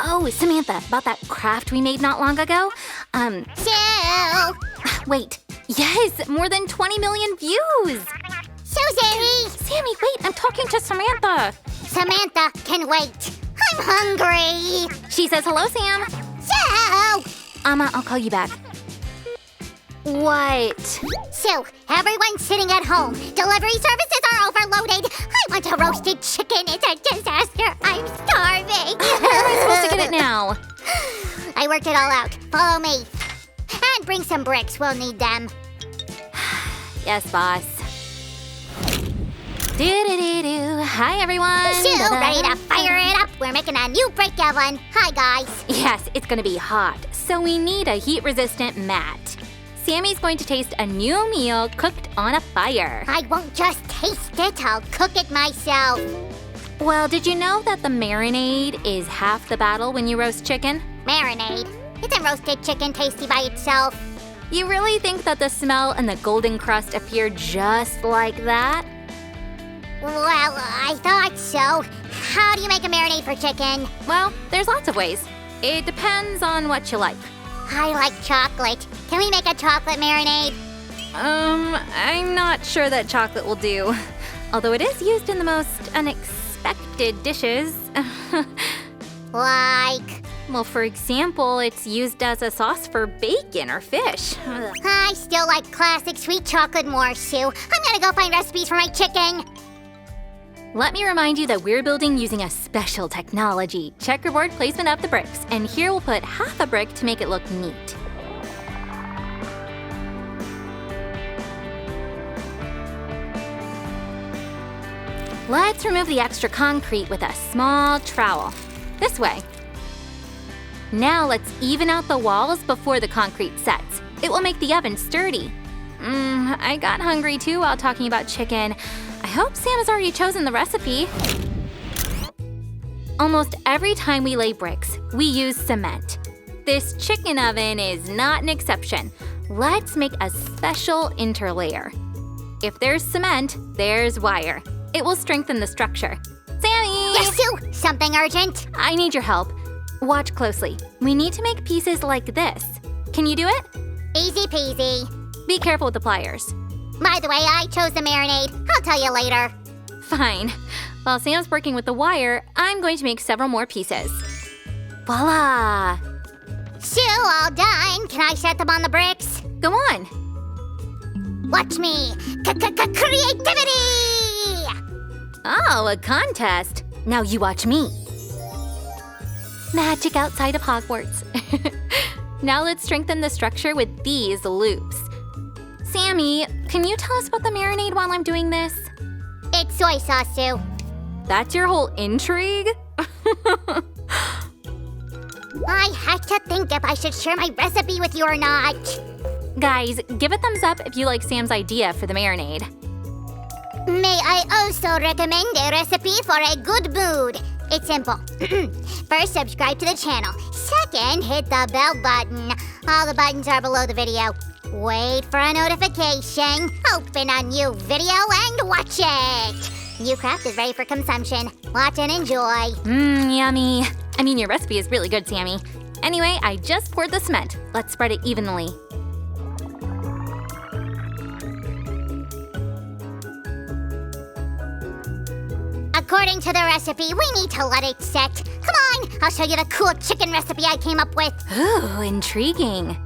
Oh, Samantha, about that craft we made not long ago? Sue! Wait. Yes, more than 20 million views! Susie! Sammy, wait, I'm talking to Samantha. Samantha can wait. I'm hungry. She says hello, Sam. Sue! I'll call you back. What? Sue, everyone's sitting at home. Delivery services are overloaded. I want a roasted chicken. It's a disaster. I'm starving. Where am I supposed to get it now? I worked it all out. Follow me. And bring some bricks. We'll need them. Yes, boss. Do-do-do-do. Hi, everyone. Sue, ready to fire it up? We're making a new brick oven. Hi, guys. Yes, it's gonna be hot, so we need a heat-resistant mat. Sammy's going to taste a new meal cooked on a fire. I won't just taste it. I'll cook it myself. Well, did you know that the marinade is half the battle when you roast chicken? Marinade? Isn't roasted chicken tasty by itself? You really think that the smell and the golden crust appear just like that? Well, I thought so. How do you make a marinade for chicken? Well, there's lots of ways. It depends on what you like. I like chocolate. Can we make a chocolate marinade? I'm not sure that chocolate will do. Although it is used in the most unexpected dishes. Like? Well, for example, it's used as a sauce for bacon or fish. Ugh. I still like classic sweet chocolate more, Sue. I'm gonna go find recipes for my chicken. Let me remind you that we're building using a special technology. Checkerboard placement of the bricks, and here we'll put half a brick to make it look neat. Let's remove the extra concrete with a small trowel. This way. Now let's even out the walls before the concrete sets. It will make the oven sturdy. I got hungry too while talking about chicken. I hope Sam has already chosen the recipe. Almost every time we lay bricks, we use cement. This chicken oven is not an exception. Let's make a special interlayer. If there's cement, there's wire. It will strengthen the structure. Sammy! Yes, Sue! Something urgent? I need your help. Watch closely. We need to make pieces like this. Can you do it? Easy peasy. Be careful with the pliers. By the way, I chose the marinade. I'll tell you later. Fine. While Sam's working with the wire, I'm going to make several more pieces. Voila! Sue, all done. Can I set them on the bricks? Go on. Watch me. Creativity! Oh, a contest. Now you watch me. Magic outside of Hogwarts. Now let's strengthen the structure with these loops. Sammy, can you tell us about the marinade while I'm doing this? It's soy sauce, Sue. That's your whole intrigue? I had to think if I should share my recipe with you or not. Guys, give a thumbs up if you like Sam's idea for the marinade. May I also recommend a recipe for a good mood? It's simple. First, subscribe to the channel. Second, hit the bell button. All the buttons are below the video. Wait for a notification. Open a new video and watch it. New craft is ready for consumption. Watch and enjoy. Yummy. I mean, your recipe is really good, Sammy. Anyway, I just poured the cement. Let's spread it evenly. According to the recipe, we need to let it set. Come on, I'll show you the cool chicken recipe I came up with. Ooh, intriguing.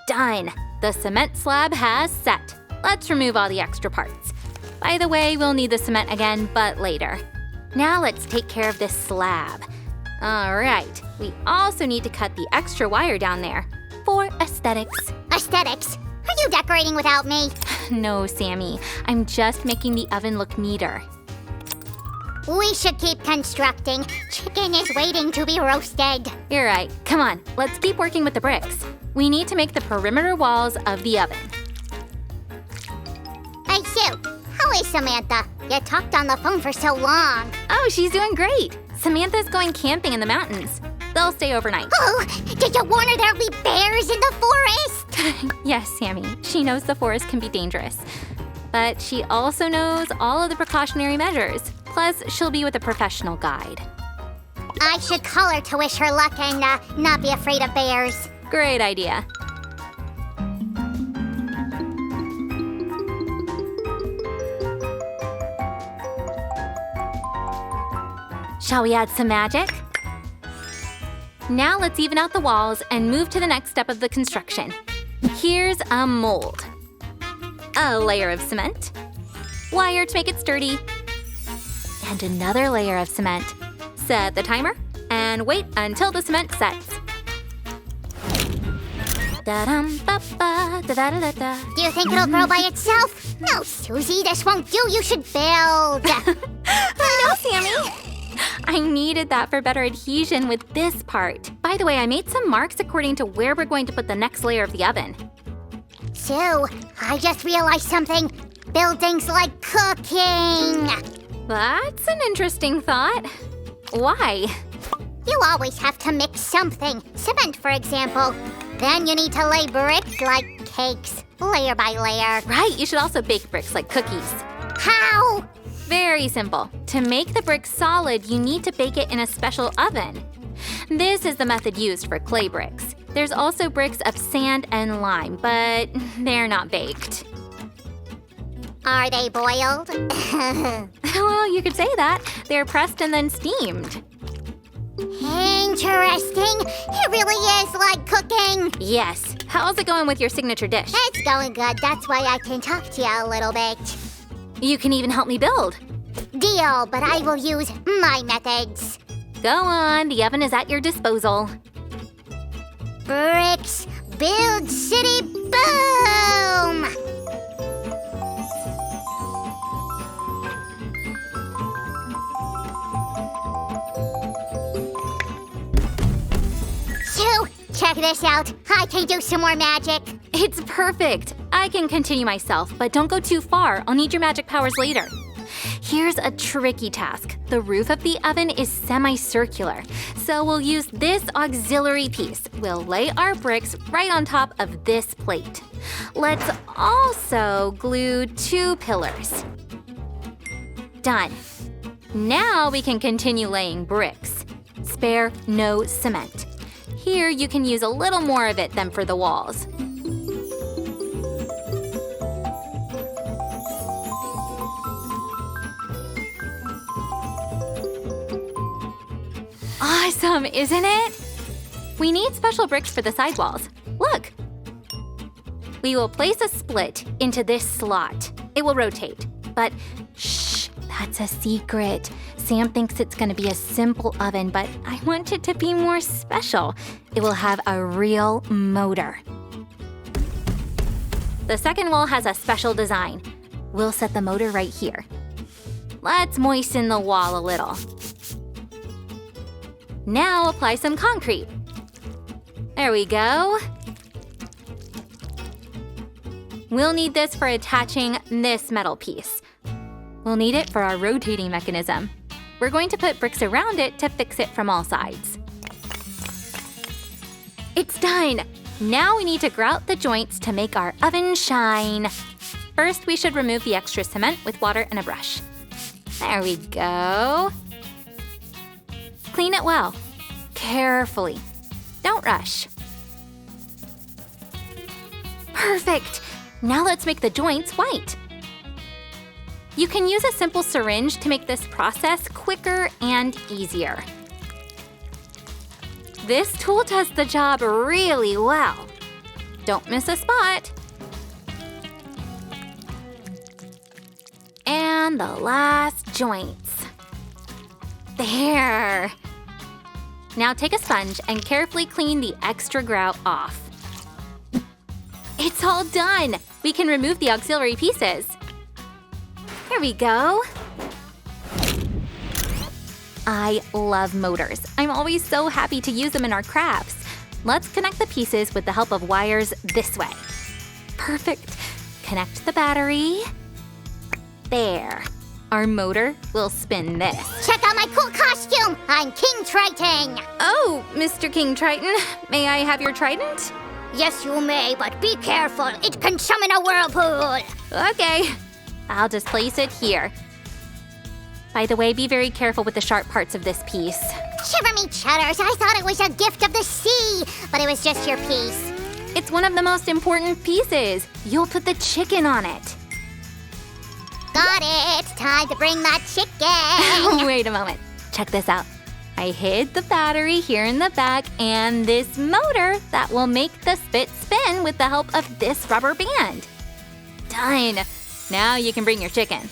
Done. The cement slab has set. Let's remove all the extra parts. By the way, we'll need the cement again, but later. Now let's take care of this slab. All right, we also need to cut the extra wire down there for aesthetics. Aesthetics? Are you decorating without me? No, Sammy. I'm just making the oven look neater. We should keep constructing. Chicken is waiting to be roasted. You're right. Come on, let's keep working with the bricks. We need to make the perimeter walls of the oven. Hey, Sue, how is Samantha? You talked on the phone for so long. Oh, she's doing great. Samantha's going camping in the mountains. They'll stay overnight. Oh, did you warn her there'll be bears in the forest? Yes, Sammy. She knows the forest can be dangerous. But she also knows all of the precautionary measures. Plus, she'll be with a professional guide. I should call her to wish her luck and not be afraid of bears. Great idea. Shall we add some magic? Now let's even out the walls and move to the next step of the construction. Here's a mold. A layer of cement. Wire to make it sturdy. And another layer of cement. Set the timer and wait until the cement sets. Da-dum-ba-ba, Do you think it'll grow by itself? No, Susie, this won't do. You should build. I know, Sammy. I needed that for better adhesion with this part. By the way, I made some marks according to where we're going to put the next layer of the oven. Sue, I just realized something. Building's like cooking. That's an interesting thought. Why? You always have to mix something. Cement, for example. Then you need to lay bricks like cakes, layer by layer. Right, you should also bake bricks like cookies. How? Very simple. To make the brick solid, you need to bake it in a special oven. This is the method used for clay bricks. There's also bricks of sand and lime, but they're not baked. Are they boiled? Well, you could say that. They're pressed and then steamed. Interesting. It really is like cooking. Yes. How's it going with your signature dish? It's going good. That's why I can talk to you a little bit. You can even help me build. Deal, but I will use my methods. Go on, the oven is at your disposal. Bricks, build city, boom! Sue, check this out. I can do some more magic. It's perfect. I can continue myself, but don't go too far. I'll need your magic powers later. Here's a tricky task. The roof of the oven is semicircular, so we'll use this auxiliary piece. We'll lay our bricks right on top of this plate. Let's also glue 2 pillars. Done. Now we can continue laying bricks. Spare no cement. Here you can use a little more of it than for the walls. Awesome, isn't it? We need special bricks for the sidewalls. Look! We will place a split into this slot. It will rotate. But shh, that's a secret. Sam thinks it's going to be a simple oven, but I want it to be more special. It will have a real motor. The second wall has a special design. We'll set the motor right here. Let's moisten the wall a little. Now apply some concrete. There we go. We'll need this for attaching this metal piece. We'll need it for our rotating mechanism. We're going to put bricks around it to fix it from all sides. It's done! Now we need to grout the joints to make our oven shine. First, we should remove the extra cement with water and a brush. There we go. Clean it well. Carefully. Don't rush. Perfect! Now let's make the joints white. You can use a simple syringe to make this process quicker and easier. This tool does the job really well. Don't miss a spot. And the last joints. There. Now take a sponge and carefully clean the extra grout off. It's all done! We can remove the auxiliary pieces. Here we go. I love motors. I'm always so happy to use them in our crafts. Let's connect the pieces with the help of wires this way. Perfect. Connect the battery. There. Our motor will spin this. Check out my cool costume. I'm King Triton. Oh, Mr. King Triton, may I have your trident? Yes, you may, but be careful. It can summon a whirlpool. Okay. I'll just place it here. By the way, be very careful with the sharp parts of this piece. Shiver me cheddars, I thought it was a gift of the sea, but it was just your piece. It's one of the most important pieces. You'll put the chicken on it. Got it. Time to bring that chicken. Wait a moment. Check this out. I hid the battery here in the back and this motor that will make the spit spin with the help of this rubber band. Done. Now you can bring your chicken.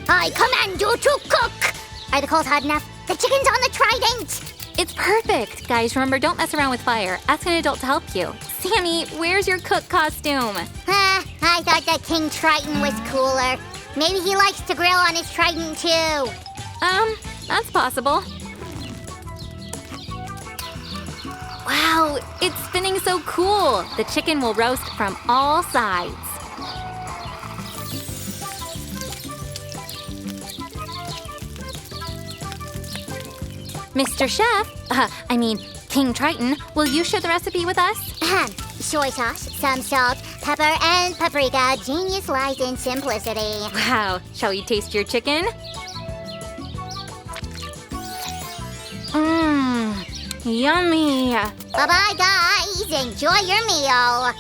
I command you to cook! Are the coals hot enough? The chicken's on the trident! It's perfect. Guys, remember, don't mess around with fire. Ask an adult to help you. Sammy, where's your cook costume? I thought that King Triton was cooler. Maybe he likes to grill on his trident too. That's possible. Wow, it's spinning so cool. The chicken will roast from all sides. Mr. Chef, King Triton, will you share the recipe with us? Soy sauce, some salt, pepper, and paprika. Genius lies in simplicity. Wow, shall we taste your chicken? Mmm, yummy. Bye-bye, guys. Enjoy your meal.